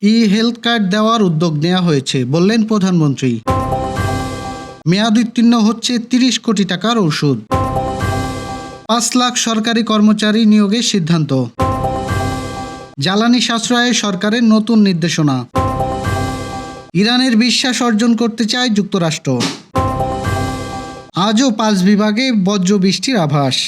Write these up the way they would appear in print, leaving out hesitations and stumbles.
Health card দেওয়ার উদ্যোগ নেওয়া হয়েছে বললেন প্রধানমন্ত্রী। মেয়াদ উত্তীর্ণ হচ্ছে ৩০ কোটি টাকার ওষুধ। ৫ লাখ সরকারি কর্মচারী নিয়োগের সিদ্ধান্ত। জ্বালানি সাশ্রয়ে সরকারের নতুন নির্দেশনা। ইরানের বিশ্বাস অর্জন করতে চায় যুক্তরাষ্ট্র। আজও ৫ বিভাগে বজ্র বৃষ্টির আভাস।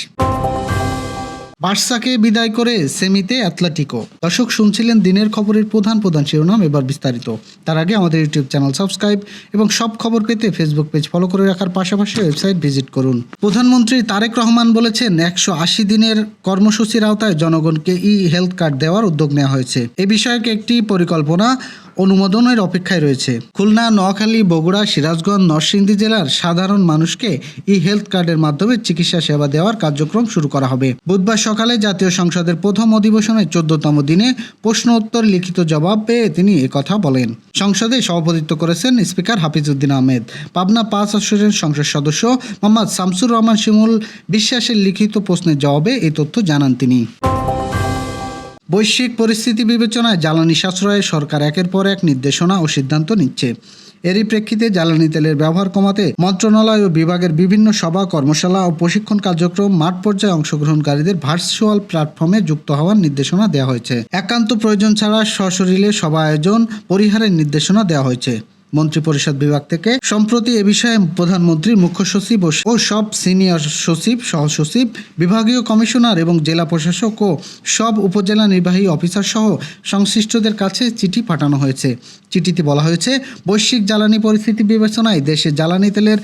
বার্সাকে বিদায় করে সেমিতে অ্যাটলেটিকো। দর্শক, শুনছিলেন দিনের খবরের প্রধান শিরোনাম, এবার বিস্তারিত। তার আগে আমাদের ইউটিউব চ্যানেল সাবস্ক্রাইব এবং সব খবর পেতে ফেসবুক পেজ ফলো করে রাখার পাশাপাশি ওয়েবসাইট ভিজিট করুন। প্রধানমন্ত্রী তারেক রহমান বলেছেন, ১৮০ দিনের কর্মসূচির আওতায় জনগণকে হেলথ কার্ড দেওয়ার উদ্যোগ নেওয়া হয়েছে। এ বিষয়ক একটি পরিকল্পনা অনুমোদনের অপেক্ষায় রয়েছে। খুলনা, নোয়াখালী, বগুড়া, সিরাজগঞ্জ, নরসিংদী জেলার সাধারণ মানুষকে হেলথ কার্ডের মাধ্যমে চিকিৎসা সেবা দেওয়ার কার্যক্রম শুরু করা হবে। বুধবার সকালে জাতীয় সংসদের প্রথম অধিবেশনের ১৪তম দিনে প্রশ্ন উত্তর লিখিত জবাব পেয়ে তিনি একথা বলেন। সংসদে সভাপতিত্ব করেছেন স্পিকার হাফিজউদ্দিন আহমেদ। পাবনা ৫ আসনের সংসদ সদস্য মোহাম্মদ শামসুর রহমান শিমুল বিশ্বাসের লিখিত প্রশ্নের জবাবে এই তথ্য জানান তিনি। বৈশ্বিক পরিস্থিতি বিবেচনায় জ্বালানি সাশ্রয়ে সরকার একের পর এক নির্দেশনা ও সিদ্ধান্ত নিচ্ছে। এরই প্রেক্ষিতে জ্বালানি তেলের ব্যবহার কমাতে মন্ত্রণালয় ও বিভাগের বিভিন্ন সভা, কর্মশালা ও প্রশিক্ষণ কার্যক্রম মাঠ পর্যায়ে অংশগ্রহণকারীদের ভার্চুয়াল প্ল্যাটফর্মে যুক্ত হওয়ার নির্দেশনা দেওয়া হয়েছে। একান্ত প্রয়োজন ছাড়া সশরীরে সভা আয়োজন পরিহারের নির্দেশনা দেওয়া হয়েছে। মন্ত্রিপরিষদ বিভাগ থেকে সম্প্রতি এ বিষয়ে প্রধানমন্ত্রীর মুখ্য সচিব ও সব সিনিয়র সচিব, সহসচিব, বিভাগীয় কমিশনার এবং জেলা প্রশাসক ও সব উপজেলা নির্বাহী অফিসার সহ সংশ্লিষ্টদের কাছে চিঠি পাঠানো হয়েছে। চিঠিতে বলা হয়েছে, বৈশ্বিক জ্বালানি পরিস্থিতি বিবেচনায় দেশে জ্বালানি তেলের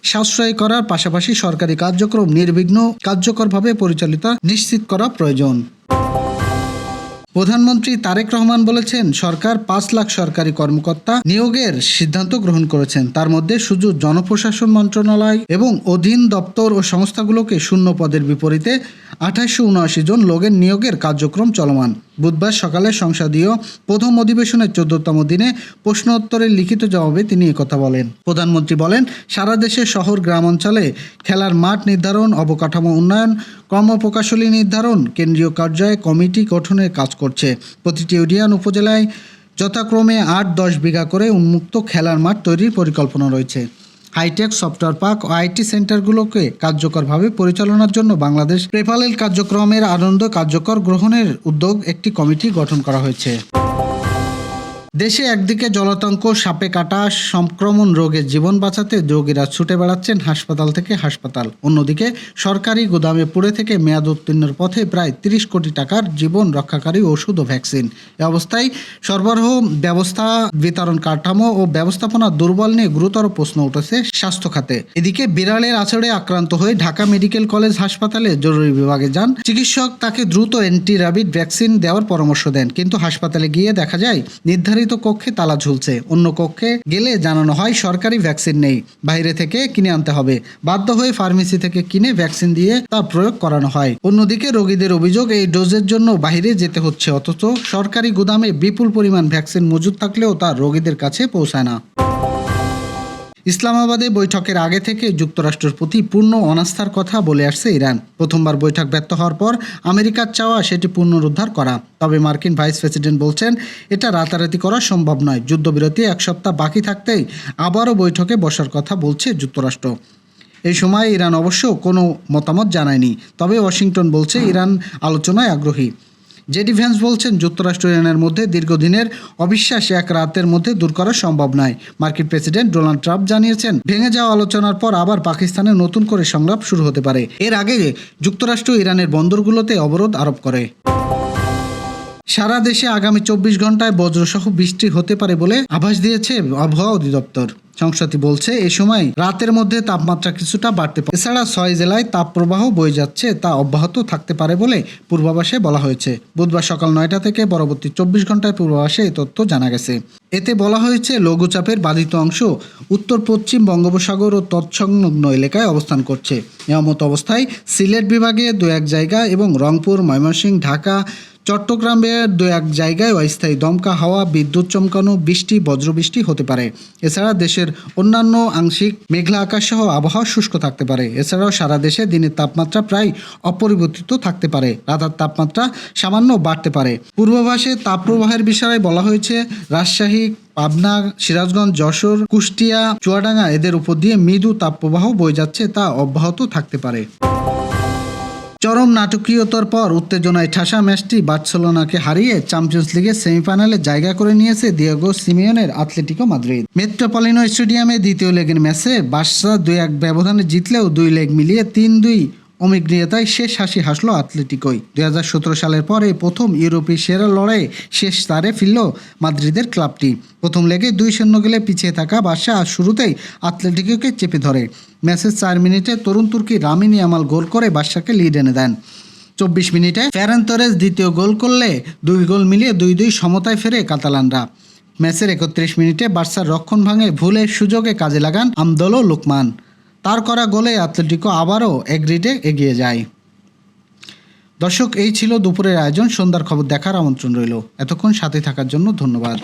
সাশ্রয় করার পাশাপাশি সরকারি কার্যক্রম নির্বিঘ্ন কার্যকরভাবে পরিচালিত নিশ্চিত করা প্রয়োজন। প্রধানমন্ত্রী তারেক রহমান বলেছেন, সরকার ৫ লাখ সরকারি কর্মকর্তা নিয়োগের সিদ্ধান্ত গ্রহণ করেছেন। তার মধ্যে শুধু জনপ্রশাসন মন্ত্রণালয় এবং অধীন দপ্তর ও সংস্থাগুলোকে শূন্য পদের বিপরীতে ২৮৭৯ জন লোকের নিয়োগের কার্যক্রম চলমান। বুধবার সকালে সংসদীয় প্রথম অধিবেশনের ১৪তম দিনে প্রশ্ন উত্তরের লিখিত জবাবে তিনি একথা বলেন। প্রধানমন্ত্রী বলেন, সারা দেশে শহর, গ্রাম অঞ্চলে খেলার মাঠ নির্ধারণ, অবকাঠামো উন্নয়ন, কর্মপ্রকৌশলী নির্ধারণ, কেন্দ্রীয় পর্যায়ে কমিটি গঠনের কাজ করছে। প্রতিটি ইউনিয়ন, উপজেলায় যথাক্রমে ৮-১০ বিঘা করে উন্মুক্ত খেলার মাঠ তৈরির পরিকল্পনা রয়েছে। হাইটেক সফটওয়্যার পার্ক ও আইটি সেন্টারগুলোকে কার্যকরভাবে পরিচালনার জন্য বাংলাদেশ প্যারালেল কার্যক্রমের আনন্দ কার্যকর গ্রহণের উদ্যোগ একটি কমিটি গঠন করা হয়েছে। দেশে একদিকে জলাতঙ্ক, সাপে কাটা সংক্রমণ রোগের জীবন বাঁচাতে রোগীরা ছুটে বেড়াচ্ছেন হাসপাতাল থেকে হাসপাতাল। অন্যদিকে সরকারি গুদামে পুড়ে থেকে মেয়াদ উত্তীর্ণের পথে প্রায় ৩০ কোটি টাকার জীবন রক্ষাকারী ওষুধ ও ভ্যাকসিন। এ অবস্থায় সরবরাহ ব্যবস্থা, বিতরণ কাঠামো ও ব্যবস্থাপনা দুর্বল নিয়ে গুরুতর প্রশ্ন উঠেছে স্বাস্থ্য খাতে। এদিকে বিড়ালের আঁচড়ে আক্রান্ত হয়ে ঢাকা মেডিকেল কলেজ হাসপাতালে জরুরি বিভাগে যান চিকিৎসক। তাকে দ্রুত অ্যান্টি র্যাবিড ভ্যাকসিন দেওয়ার পরামর্শ দেন, কিন্তু হাসপাতালে গিয়ে দেখা যায় নির্ধারিত কক্ষে তালা ঝুলছে। অন্য কক্ষে গেলে জানানো হয় সরকারি ভ্যাকসিন নেই, বাইরে থেকে কিনে আনতে হবে। বাধ্য হয়ে ফার্মেসি থেকে কিনে ভ্যাকসিন দিয়ে তা প্রয়োগ করানো হয়। অন্যদিকে রোগীদের অভিযোগ, এই ডোজের জন্য বাইরে যেতে হচ্ছে, অথচ সরকারি গুদামে বিপুল পরিমাণ ভ্যাকসিন মজুদ থাকলেও তা রোগীদের কাছে পৌঁছায় না। ইসলামাবাদে বৈঠকের আগে থেকে যুক্তরাষ্ট্রের প্রতি পূর্ণ অনাস্থার কথা বলে আসছে ইরান। প্রথমবার বৈঠক ব্যর্থ হওয়ার পর আমেরিকার চাওয়া সেটি পুনরুদ্ধার করা। তবে মার্কিন ভাইস প্রেসিডেন্ট বলছেন, এটা রাতারাতি করা সম্ভব নয়। যুদ্ধবিরতি ১ সপ্তাহ বাকি থাকতেই আবারও বৈঠকে বসার কথা বলছে যুক্তরাষ্ট্র। এই সময় ইরান অবশ্য কোনো মতামত জানায়নি, তবে ওয়াশিংটন বলছে ইরান আলোচনায় আগ্রহী। জেডি ভ্যান্স বলছেন, যুক্তরাষ্ট্র ইরানের মধ্যে দীর্ঘদিনের অবিশ্বাস এক রাতের মধ্যে দূর করা সম্ভব নয়। মার্কিন প্রেসিডেন্ট ডোনাল্ড ট্রাম্প জানিয়েছেন, ভেঙে যাওয়া আলোচনার পর আবার পাকিস্তানে নতুন করে সংলাপ শুরু হতে পারে। এর আগে যুক্তরাষ্ট্র ইরানের বন্দরগুলোতে অবরোধ আরোপ করে। সারা দেশে আগামী ২৪ ঘন্টায় বজ্রসহ বৃষ্টি হতে পারে বলে আভাস দিয়েছে আবহাওয়া অধিদপ্তর। সংস্থাটি বলছে, এ সময় রাতের মধ্যে তাপমাত্রা কিছুটা বাড়তে পারে। এছাড়া ৬ জেলায় তাপপ্রবাহ বয়ে যাচ্ছে, তা অব্যাহত থাকতে পারে বলে পূর্বাভাসে বলা হয়েছে। বুধবার সকাল ৯টা থেকে পরবর্তী ২৪ ঘন্টায় পূর্বাভাসে এই তথ্য জানা গেছে। এতে বলা হয়েছে, লঘুচাপের বাধিত অংশ উত্তর পশ্চিম বঙ্গোপসাগর ও তৎসংলগ্ন এলাকায় অবস্থান করছে। এমত অবস্থায় সিলেট বিভাগে ২-১ জায়গা এবং রংপুর, ময়মনসিংহ, ঢাকা, চট্টগ্রামের দু এক জায়গায় অস্থায়ী দমকা হাওয়া, বিদ্যুৎ চমকানো, বৃষ্টি, বজ্রবৃষ্টি হতে পারে। এছাড়া দেশের অন্যান্য আংশিক মেঘলা আকাশ সহ আবহাওয়া শুষ্ক থাকতে পারে। এছাড়াও সারা দেশে দিনের তাপমাত্রা প্রায় অপরিবর্তিত থাকতে পারে, রাতের তাপমাত্রা সামান্য বাড়তে পারে। পূর্বাভাসে তাপপ্রবাহের বিষয়ে বলা হয়েছে, রাজশাহী, পাবনা, সিরাজগঞ্জ, যশোর, কুষ্টিয়া, চুয়াডাঙ্গা এদের উপর দিয়ে মৃদু তাপপ্রবাহ বয়ে যাচ্ছে, তা অব্যাহত থাকতে পারে। চরম নাটকীয়তার পর উত্তেজনায় ঠাসা ম্যাচটি বার্সেলোনাকে হারিয়ে চ্যাম্পিয়ন্স লিগের সেমিফাইনালে জায়গা করে নিয়েছে দিয়েগো সিমিওনের আতলেটিকো মাদ্রিদ। মেট্রোপলিনো স্টেডিয়ামে দ্বিতীয় লেগের ম্যাচে বার্সা 2-1 ব্যবধানে জিতলেও 2 লেগ মিলিয়ে 3-2 অমিগ্রিয়তায় শেষ হাসি হাসলো আতলেটিকোই। 2017 সালের পরে প্রথম ইউরোপীয় সেরা লড়াইয়ে শেষ তারে ফিরল মাদ্রিদের ক্লাবটি। প্রথম লেগে 2-0 গেলে পিছিয়ে থাকা বার্সা আজ শুরুতেই আতলেটিকোকে চেপে ধরে। ম্যাচের 4 মিনিটে তরুণ তুর্কি লামিন ইয়ামাল গোল করে বার্সাকে লিড এনে দেন। 24 মিনিটে ফেরান তোরেস দ্বিতীয় গোল করলে 2 গোল মিলিয়ে 2-2 সমতায় ফেরে কাতালানরা। ম্যাচের 31 মিনিটে বার্সার রক্ষণ ভাঙে ভুলের সুযোগে কাজে লাগান আমদলো লুকমান। তার করা গোলে আতলেটিকো আবারও এগ্রিডে এগিয়ে যায়। দর্শক, এই ছিল দুপুরের আয়োজন। সন্ধ্যার খবর দেখার আমন্ত্রণ রইল। এতক্ষণ সাথে থাকার জন্য ধন্যবাদ।